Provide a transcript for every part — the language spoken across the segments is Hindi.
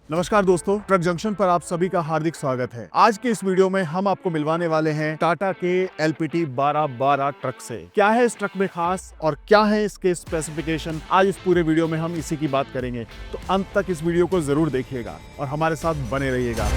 नमस्कार दोस्तों, ट्रक जंक्शन पर आप सभी का हार्दिक स्वागत है। आज के इस वीडियो में हम आपको मिलवाने वाले हैं टाटा के LPT 1212 ट्रक से। क्या है इस ट्रक में खास और क्या है इसके स्पेसिफिकेशन, आज इस पूरे वीडियो में हम इसी की बात करेंगे। तो अंत तक इस वीडियो को जरूर देखिएगा और हमारे साथ बने रहिएगा।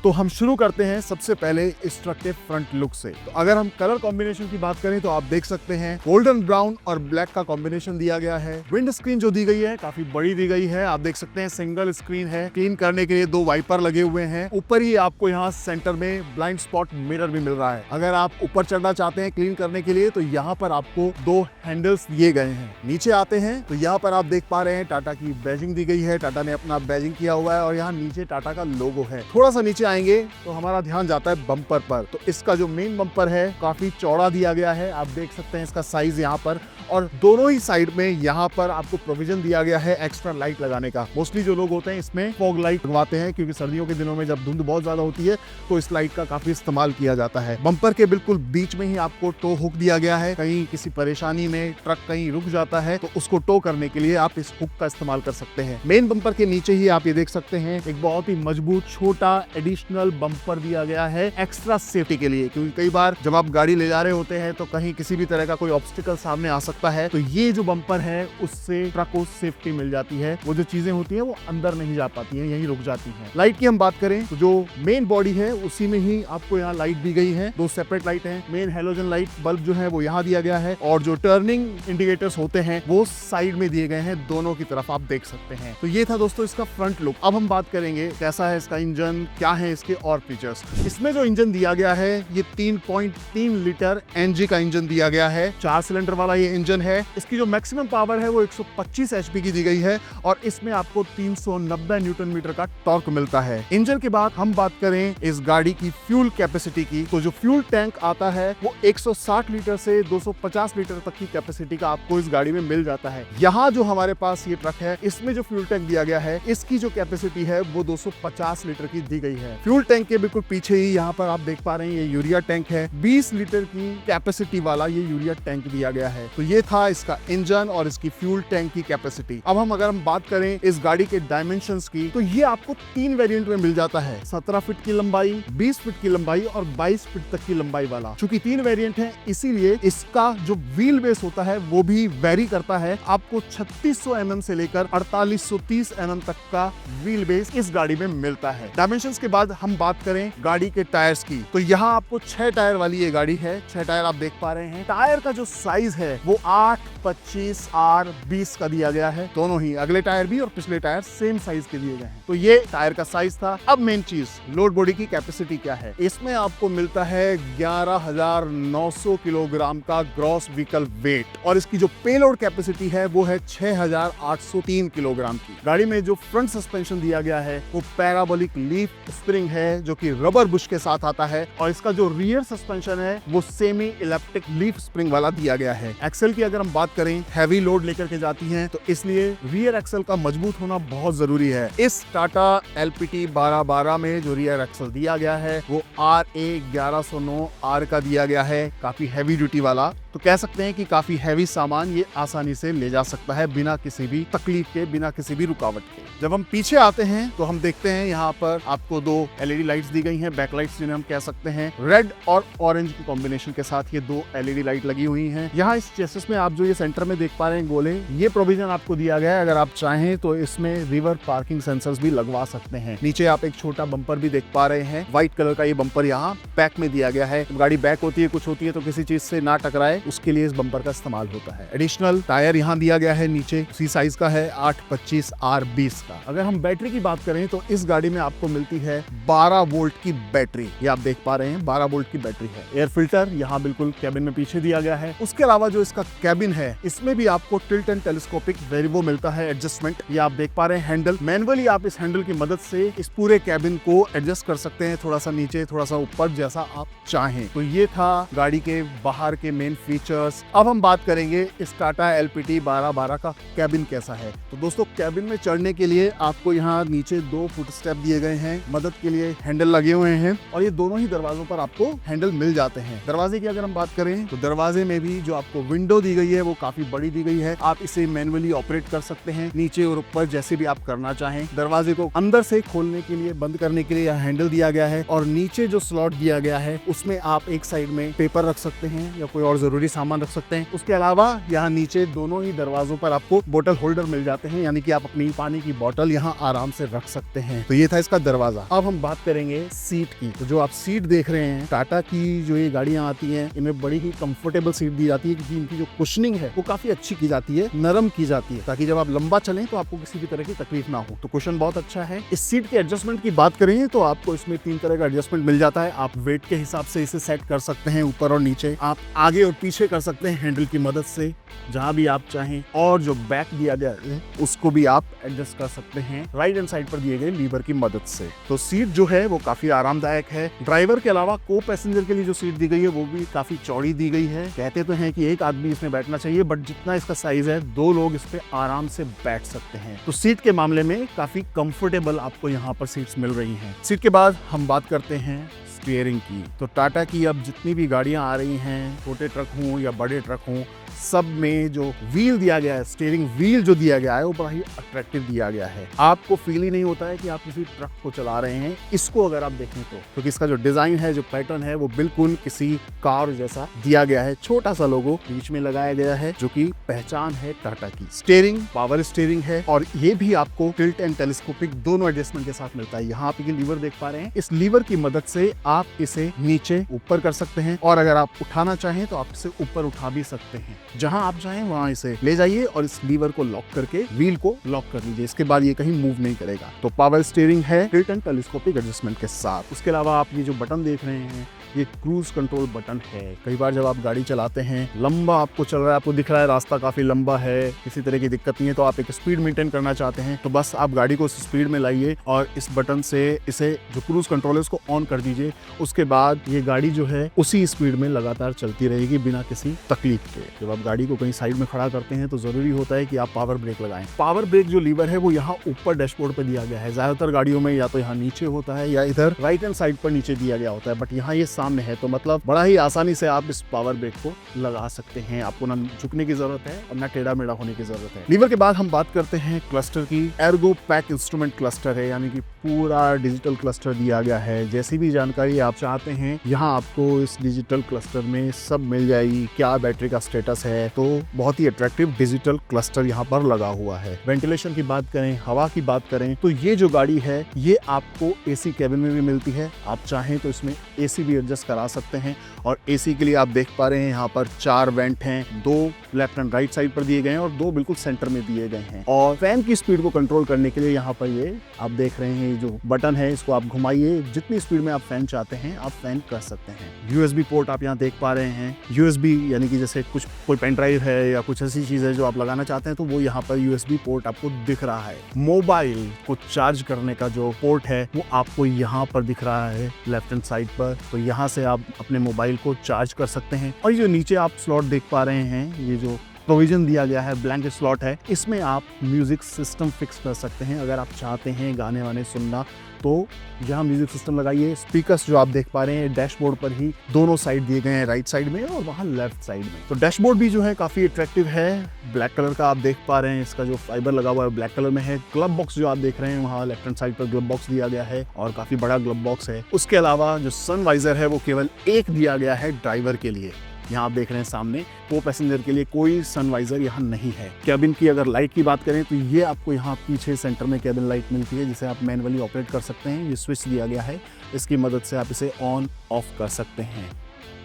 तो हम शुरू करते हैं सबसे पहले इस ट्रक के फ्रंट लुक से। तो अगर हम कलर कॉम्बिनेशन की बात करें तो आप देख सकते हैं गोल्डन ब्राउन और ब्लैक का कॉम्बिनेशन दिया गया है। विंड स्क्रीन जो दी गई है काफी बड़ी दी गई है। आप देख सकते हैं सिंगल स्क्रीन है। क्लीन करने के लिए दो वाइपर लगे हुए हैं। ऊपर ही आपको यहाँ सेंटर में ब्लाइंड स्पॉट मिरर भी मिल रहा है। अगर आप ऊपर चढ़ना चाहते हैं क्लीन करने के लिए तो यहाँ पर आपको दो हैंडल्स दिए गए हैं। नीचे आते हैं तो यहाँ पर आप देख पा रहे हैं टाटा की बैजिंग दी गई है। टाटा ने अपना बैजिंग किया हुआ है और यहाँ नीचे टाटा का लोगो है। थोड़ा सा नीचे आएंगे तो हमारा ध्यान जाता है बम्पर पर। तो इसका जो मेन बम्पर है काफी चौड़ा दिया गया है। आप देख सकते हैं इसका साइज यहाँ पर, और दोनों ही साइड में यहाँ पर आपको प्रोविजन दिया गया है एक्स्ट्रा लाइट लगाने का। मोस्टली जो लोग होते हैं इसमें फॉग लाइट लगवाते हैं, क्योंकि सर्दियों के दिनों में जब धुंध बहुत ज्यादा होती है तो इस लाइट का काफी इस्तेमाल किया जाता है। बम्पर के बिल्कुल बीच में ही आपको टो हुक दिया गया है। कहीं किसी परेशानी में ट्रक कहीं रुक जाता है तो उसको टो करने के लिए आप इस हुक का इस्तेमाल कर सकते हैं। मेन बम्पर के नीचे ही आप ये देख सकते हैं एक बहुत ही मजबूत छोटा एडिशनल बम्पर दिया गया है एक्स्ट्रा सेफ्टी के लिए, क्योंकि कई बार जब आप गाड़ी ले जा रहे होते हैं तो कहीं किसी भी तरह का कोई ऑब्स्टिकल सामने आ सकता है। तो ये जो बम्पर है उससे ट्रक को सेफ्टी मिल जाती है। वो जो चीजें होती हैं वो अंदर नहीं जा पाती हैं, यहीं रुक जाती हैं। लाइट की हम बात करें तो जो मेन बॉडी है उसी में ही आपको यहाँ लाइट दी गई है। दो सेपरेट लाइट है। मेन हेलोजन लाइट बल्ब जो है वो यहाँ दिया गया है, और जो टर्निंग इंडिकेटर्स होते हैं वो साइड में दिए गए हैं, दोनों की तरफ आप देख सकते हैं। तो ये था दोस्तों इसका फ्रंट लुक। अब हम बात करेंगे कैसा है इसका इंजन, क्या है इसके और फीचर्स। इसमें जो इंजन दिया गया है ये 3.3 लीटर NG का इंजन दिया गया है। 4 सिलेंडर वाला ये इंजन है। इसकी जो मैक्सिमम पावर है वो 125 HP की दी गई है, और इसमें आपको 390 न्यूटन मीटर का टॉर्क मिलता है। इंजन के बाद हम बात करें इस गाड़ी की फ्यूल कैपेसिटी की, तो जो फ्यूल टैंक आता है वो 160 लीटर से 250 लीटर तक की कैपेसिटी का आपको इस गाड़ी में मिल जाता है। यहाँ जो हमारे पास ये ट्रक है इसमें जो फ्यूल टैंक दिया गया है इसकी जो कैपेसिटी है वो 250 लीटर की दी गई है। फ्यूल टैंक के बिल्कुल पीछे ही यहाँ पर आप देख पा रहे हैं ये यूरिया टैंक है। 20 लीटर की कैपेसिटी वाला ये यूरिया टैंक दिया गया है। तो ये था इसका इंजन और इसकी फ्यूल टैंक की कैपेसिटी। अब हम अगर हम बात करें इस गाड़ी के डायमेंशंस की, तो ये आपको 3 वेरिएंट में मिल जाता है। 17 फीट की लंबाई, 20 फीट की लंबाई और 22 फीट तक की लंबाई वाला। चूंकि 3 वेरिएंट है इसीलिए इसका जो व्हील बेस होता है वो भी वेरी करता है। आपको 3600 mm से लेकर 4830 mm तक का व्हील बेस इस गाड़ी में मिलता है। डायमेंशंस के बाद हम बात करें गाड़ी के टायर्स की, तो यहाँ आपको 6 टायर वाली ये गाड़ी है। 6 टायर आप देख पा रहे हैं। टायर का जो साइज है वो 8, 25, R, 20 का दिया गया है। दोनों ही अगले टायर भी और पिछले टायर सेम साइज के दिए गए हैं। तो ये टायर का साइज था। अब मेन चीज लोड बॉडी की कैपेसिटी क्या है। इसमें आपको मिलता है 11,900 किलोग्राम का ग्रॉस व्हीकल वेट, और इसकी जो पेलोड कैपेसिटी है वो है 6,803 किलोग्राम की। गाड़ी में जो फ्रंट सस्पेंशन दिया गया है वो पैराबोलिक लीफ स्प्रिंग है जो कि रबर बुश के साथ आता है, और इसका जो रियर सस्पेंशन है वो सेमी इलेप्टिक लीफ स्प्रिंग वाला दिया गया है। एक्सेल की अगर हम बात करें, हैवी लोड लेकर के जाती हैं तो इसलिए रियर एक्सेल का मजबूत होना बहुत जरूरी है। इस टाटा LPT 1212 में जो रियर एक्सेल दिया गया है वो RA 1109 R का दिया गया है, काफी हैवी ड्यूटी वाला। तो कह सकते हैं कि काफी हैवी सामान ये आसानी से ले जा सकता है बिना किसी भी तकलीफ के, बिना किसी भी रुकावट के। जब हम पीछे आते हैं तो हम देखते हैं यहाँ पर आपको 2 LED लाइट्स दी गई हैं, बैक लाइट्स जिन्हें हम कह सकते हैं। रेड और ऑरेंज की कॉम्बिनेशन के साथ ये 2 LED लाइट लगी हुई हैं। यहाँ इस चेसिस में आप जो ये सेंटर में देख पा रहे हैं गोले, ये प्रोविजन आपको दिया गया है। अगर आप चाहें तो इसमें रिवर पार्किंग सेंसर्स भी लगवा सकते हैं। नीचे आप एक छोटा बम्पर भी देख पा रहे हैं। व्हाइट कलर का ये बम्पर यहाँ बैक में दिया गया है। गाड़ी बैक होती है, कुछ होती है तो किसी चीज से ना टकराए उसके लिए इस बम्पर का इस्तेमाल होता है। एडिशनल टायर यहाँ दिया गया है नीचे, उसी साइज का है, 8, 25, R, 20 का। अगर हम बैटरी की बात करें तो इस गाड़ी में आपको मिलती है 12 वोल्ट की बैटरी। ये आप देख पा रहे हैं 12 वोल्ट की बैटरी है। एयर फिल्टर यहाँ बिल्कुल कैबिन में पीछे दिया गया है। उसके अलावा जो इसका कैबिन है इसमें भी आपको टिल्ट एंड टेलीस्कोपिक वेरिवो मिलता है एडजस्टमेंट। ये आप देख पा रहे हैं हैंडल। मैनुअली आप इस हैंडल की मदद से इस पूरे कैबिन को एडजस्ट कर सकते हैं, थोड़ा सा नीचे थोड़ा सा ऊपर, जैसा आप चाहें। तो ये था गाड़ी के बाहर के मेन फीचर्स। अब हम बात करेंगे इस टाटा LPT 1212 का कैबिन कैसा है। तो दोस्तों कैबिन में चढ़ने के लिए आपको यहाँ नीचे 2 फुट स्टेप दिए गए हैं। मदद के लिए हैंडल लगे हुए हैं और ये दोनों ही दरवाजों पर आपको हैंडल मिल जाते हैं। दरवाजे की अगर हम बात करें तो दरवाजे में भी जो आपको विंडो दी गई है वो काफी बड़ी दी गई है। आप इसे मैनुअली ऑपरेट कर सकते हैं, नीचे और ऊपर जैसे भी आप करना चाहें। दरवाजे को अंदर से खोलने के लिए, बंद करने के लिए यह हैंडल दिया गया है और नीचे जो स्लॉट दिया गया है उसमें आप एक साइड में पेपर रख सकते हैं या कोई और जरूरी सामान रख सकते हैं। उसके अलावा यहाँ नीचे दोनों ही दरवाजों पर आपको बोतल होल्डर मिल जाते हैं, यानी कि आप अपनी पानी की बोतल यहाँ आराम से रख सकते हैं। तो ये था इसका दरवाजा। अब हम बात करेंगे सीट की। तो जो आप सीट देख रहे हैं, टाटा की जो ये गाड़ियां आती हैं इनमें बड़ी ही कंफर्टेबल सीट दी जाती है, क्योंकि इनकी जो कुशनिंग है वो काफी अच्छी की जाती है, नरम की जाती है, ताकि जब आप लंबा चलें तो आपको किसी भी तरह की तकलीफ ना हो। तो कुशन बहुत अच्छा है। इस सीट के एडजस्टमेंट की बात करें तो आपको इसमें 3 तरह का एडजस्टमेंट मिल जाता है। आप वेट के हिसाब से इसे सेट कर सकते हैं ऊपर और नीचे। आप आगे और पीछे कर सकते हैं हैंडल की मदद से, जहां भी आप चाहें। और जो बैक दिया गया है उसको भी आप एडजस्ट कर सकते हैं राइट हैंड साइड पर दिए गए लीवर की मदद से। तो सीट जो है वो काफी आरामदायक है। ड्राइवर के अलावा को पैसेंजर के लिए जो सीट दी गई है वो भी काफी चौड़ी दी गई है। कहते तो हैं कि एक आदमी इसमें बैठना चाहिए, बट जितना इसका साइज है 2 लोग इस पे आराम से बैठ सकते हैं। तो सीट के मामले में काफी कंफर्टेबल आपको यहाँ पर सीट्स मिल रही हैं। सीट के बाद हम बात करते हैं स्टीयरिंग की। तो टाटा की अब जितनी भी गाड़ियां आ रही हैं, छोटे ट्रक हों या बड़े ट्रक हों, सब में जो व्हील दिया गया है, स्टीयरिंग व्हील जो दिया गया है वो बड़ा ही अट्रैक्टिव दिया गया है। आपको फील ही नहीं होता है कि आप किसी ट्रक को चला रहे हैं इसको अगर आप देखें तो, क्योंकि इसका जो डिजाइन है, जो पैटर्न है वो बिल्कुल किसी कार जैसा दिया गया है। छोटा सा लोगो बीच में लगाया गया है जो कि पहचान है टाटा की। स्टीयरिंग पावर स्टीयरिंग है और ये भी आपको टिल्ट एंड टेलीस्कोपिक दोनों एडजस्टमेंट के साथ मिलता है। यहाँ आप ये लीवर देख पा रहे हैं, इस लीवर की मदद से आप इसे नीचे ऊपर कर सकते हैं और अगर आप उठाना चाहें तो आप इसे ऊपर उठा भी सकते हैं। जहां आप चाहें वहां इसे ले जाइए और इस लीवर को लॉक करके व्हील को लॉक कर लीजिए। इसके बाद ये कहीं मूव नहीं करेगा। तो पावर स्टीयरिंग है टिल्ट एंड टेलीस्कोपिक एडजस्टमेंट के साथ। उसके अलावा आप ये जो बटन देख रहे हैं ये क्रूज कंट्रोल बटन है। कई बार जब आप गाड़ी चलाते हैं, लंबा आपको चल रहा है, आपको दिख रहा है रास्ता काफी लंबा है, किसी तरह की दिक्कत नहीं है, तो आप एक स्पीड मेंटेन करना चाहते हैं तो बस आप गाड़ी को उस स्पीड में लाइए और इस बटन से इसे जो क्रूज कंट्रोल है उसको ऑन कर दीजिए। उसके बाद ये गाड़ी जो है उसी स्पीड में लगातार चलती रहेगी बिना किसी तकलीफ के। जब आप गाड़ी को कहीं साइड में खड़ा करते हैं तो जरूरी होता है कि आप पावर ब्रेक लगाएं। पावर ब्रेक जो लीवर है वो यहाँ ऊपर डैशबोर्ड पे दिया गया है। ज्यादातर गाड़ियों में या तो यहाँ नीचे होता है या इधर राइट हैंड साइड पर नीचे दिया गया होता है, बट यहाँ ये सामने है, तो मतलब बड़ा ही आसानी से आप इस पावर ब्रेक को लगा सकते हैं। आपको ना झुकने की जरूरत है और ना टेढ़ा मेढ़ा होने की जरूरत है। लीवर के बाद हम बात करते हैं क्लस्टर की। एर्गो पैक इंस्ट्रूमेंट क्लस्टर है, यानी कि पूरा डिजिटल क्लस्टर दिया गया है। जैसी भी जानकारी आप चाहते हैं यहाँ आपको इस डिजिटल क्लस्टर में सब मिल जाएगी। क्या बैटरी का स्टेटस है, तो बहुत ही अट्रैक्टिव डिजिटल क्लस्टर यहाँ पर लगा हुआ है। वेंटिलेशन की बात करें, हवा की बात करें, तो ये जो गाड़ी है ये आपको एसी कैबिन में भी मिलती है। आप चाहें तो इसमें एसी भी एडजस्ट करा सकते हैं और एसी के लिए आप देख पा रहे हैं यहाँ पर 4 वेंट हैं, 2 लेफ्ट एंड राइट साइड पर दिए गए हैं और 2 बिल्कुल सेंटर में दिए गए हैं। और फैन की स्पीड को कंट्रोल करने के लिए यहाँ पर ये आप देख रहे हैं जो बटन है, इसको आप घुमाइए, जितनी स्पीड में आप फैन चाहते हैं आप फैन कर सकते हैं। यूएसबी पोर्ट आप यहाँ देख पा रहे हैं। यूएसबी यानी कि जैसे कुछ कोई पेन ड्राइव है या कुछ ऐसी चीज है जो आप लगाना चाहते हैं तो वो यहाँ पर यूएसबी पोर्ट आपको दिख रहा है। मोबाइल को चार्ज करने का जो पोर्ट है वो आपको यहाँ पर दिख रहा है लेफ्ट हैंड साइड पर, तो यहाँ से आप अपने मोबाइल को चार्ज कर सकते हैं। और ये जो नीचे आप स्लॉट देख पा रहे हैं, ये जो प्रोविजन दिया गया है, ब्लैंकेट स्लॉट है, इसमें आप म्यूजिक सिस्टम फिक्स कर सकते हैं। अगर आप चाहते हैं गाने वाने सुनना तो यहाँ म्यूजिक सिस्टम लगाइए। स्पीकर्स जो आप देख पा रहे हैं डैशबोर्ड पर ही दोनों साइड दिए गए हैं, राइट साइड में और वहाँ लेफ्ट साइड में। तो डैशबोर्ड भी जो है काफी अट्रैक्टिव है, ब्लैक कलर का आप देख पा रहे हैं। इसका जो फाइबर लगा हुआ है ब्लैक कलर में है। ग्लब बॉक्स जो आप देख रहे हैं वहाँ लेफ्ट हैंड साइड पर ग्लब बॉक्स दिया गया है और काफी बड़ा ग्लब बॉक्स है। उसके अलावा जो सन वाइजर है वो केवल एक दिया गया है ड्राइवर के लिए। यहाँ आप देख रहे हैं सामने, को पैसेंजर के लिए कोई सनवाइजर यहाँ नहीं है। कैबिन की अगर लाइट की बात करें तो ये आपको यहाँ पीछे सेंटर में कैबिन लाइट मिलती है, जिसे आप मैनुअली ऑपरेट कर सकते हैं। ये स्विच दिया गया है, इसकी मदद से आप इसे ऑन ऑफ कर सकते हैं।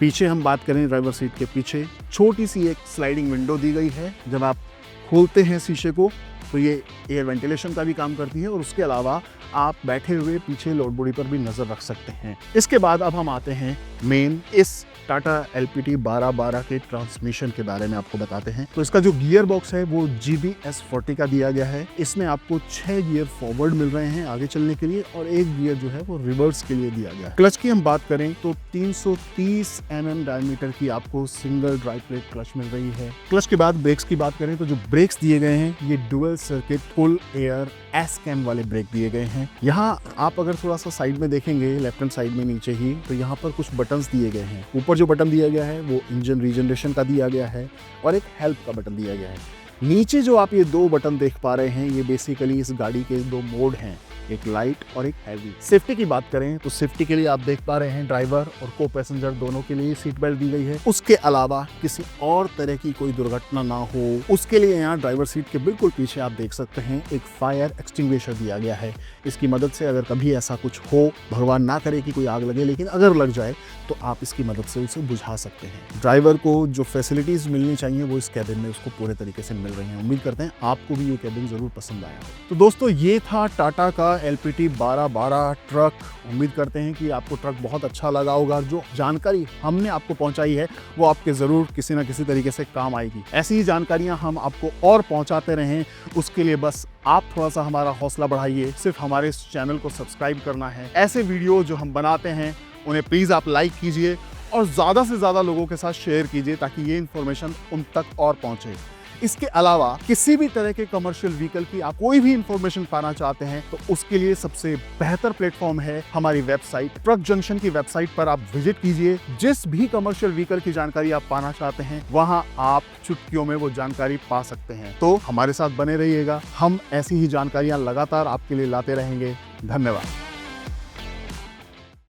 पीछे हम बात करें, ड्राइवर सीट के पीछे छोटी सी एक स्लाइडिंग विंडो दी गई है। जब आप खोलते हैं शीशे को तो ये एयर वेंटिलेशन का भी काम करती है और उसके अलावा आप बैठे हुए पीछे लोड बॉडी पर भी नजर रख सकते हैं। इसके बाद अब हम आते हैं मेन इस टाटा LPT 1212 के ट्रांसमिशन के बारे में आपको बताते हैं। तो इसका जो गियर बॉक्स है वो GBS40 का दिया गया है। इसमें आपको 6 गियर फॉरवर्ड मिल रहे हैं आगे चलने के लिए और एक गियर जो है वो रिवर्स के लिए दिया गया है। क्लच की हम बात करें तो 330 mm डायमीटर की आपको सिंगल ड्राइव प्लेट क्लच मिल रही है। क्लच के बाद ब्रेक्स की बात करें तो जो ब्रेक्स दिए गए हैं ये dual circuit full air S-Cam वाले ब्रेक दिए गए हैं। यहाँ आप अगर थोड़ा सा साइड में देखेंगे लेफ्ट हैंड साइड में नीचे ही, तो यहाँ पर कुछ बटन्स दिए गए हैं। ऊपर जो बटन दिया गया है वो इंजन रीजनरेशन का दिया गया है और एक हेल्प का बटन दिया गया है। नीचे जो आप ये 2 बटन देख पा रहे हैं ये बेसिकली इस गाड़ी के 2 मोड हैं, एक लाइट और एक हैवी। सेफ्टी की बात करें तो सेफ्टी के लिए आप देख पा रहे हैं ड्राइवर और को पैसेंजर दोनों के लिए सीट बेल्ट दी गई है। उसके अलावा किसी और तरह की कोई दुर्घटना ना हो उसके लिए यहाँ ड्राइवर सीट के बिल्कुल पीछे आप देख सकते हैं एक फायर एक्सटिंग्विशर दिया गया है। इसकी मदद से अगर कभी ऐसा कुछ हो, भगवान ना करे कि कोई आग लगे, लेकिन अगर लग जाए तो आप इसकी मदद से उसे बुझा सकते हैं। ड्राइवर को जो फैसिलिटीज मिलनी चाहिए वो इस कैबिन में उसको पूरे तरीके से मिल रही हैं। उम्मीद करते हैं आपको भी ये कैबिन जरूर पसंद आया हो। तो दोस्तों ये था टाटा का LPT 1212 ट्रक। उम्मीद करते हैं कि आपको ट्रक बहुत अच्छा लगा होगा। जो जानकारी हमने आपको पहुंचाई है वो आपके जरूर किसी ना किसी तरीके से काम आएगी। ऐसी ही जानकारियां हम आपको और पहुंचाते रहें, उसके लिए बस आप थोड़ा सा हमारा हौसला बढ़ाइए। सिर्फ हमारे इस चैनल को सब्सक्राइब करना है। ऐसे वीडियो जो हम बनाते हैं उन्हें प्लीज़ आप लाइक कीजिए और ज़्यादा से ज़्यादा लोगों के साथ शेयर कीजिए ताकि ये इन्फॉर्मेशन उन तक और पहुंचे। इसके अलावा किसी भी तरह के कमर्शियल व्हीकल की आप कोई भी इंफॉर्मेशन पाना चाहते हैं तो उसके लिए सबसे बेहतर प्लेटफॉर्म है हमारी वेबसाइट ट्रक जंक्शन की वेबसाइट पर आप विजिट कीजिए। जिस भी कमर्शियल व्हीकल की जानकारी आप पाना चाहते हैं वहां आप चुटकियों में वो जानकारी पा सकते हैं। तो हमारे साथ बने रहिएगा, हम ऐसी ही जानकारियां लगातार आपके लिए लाते रहेंगे। धन्यवाद।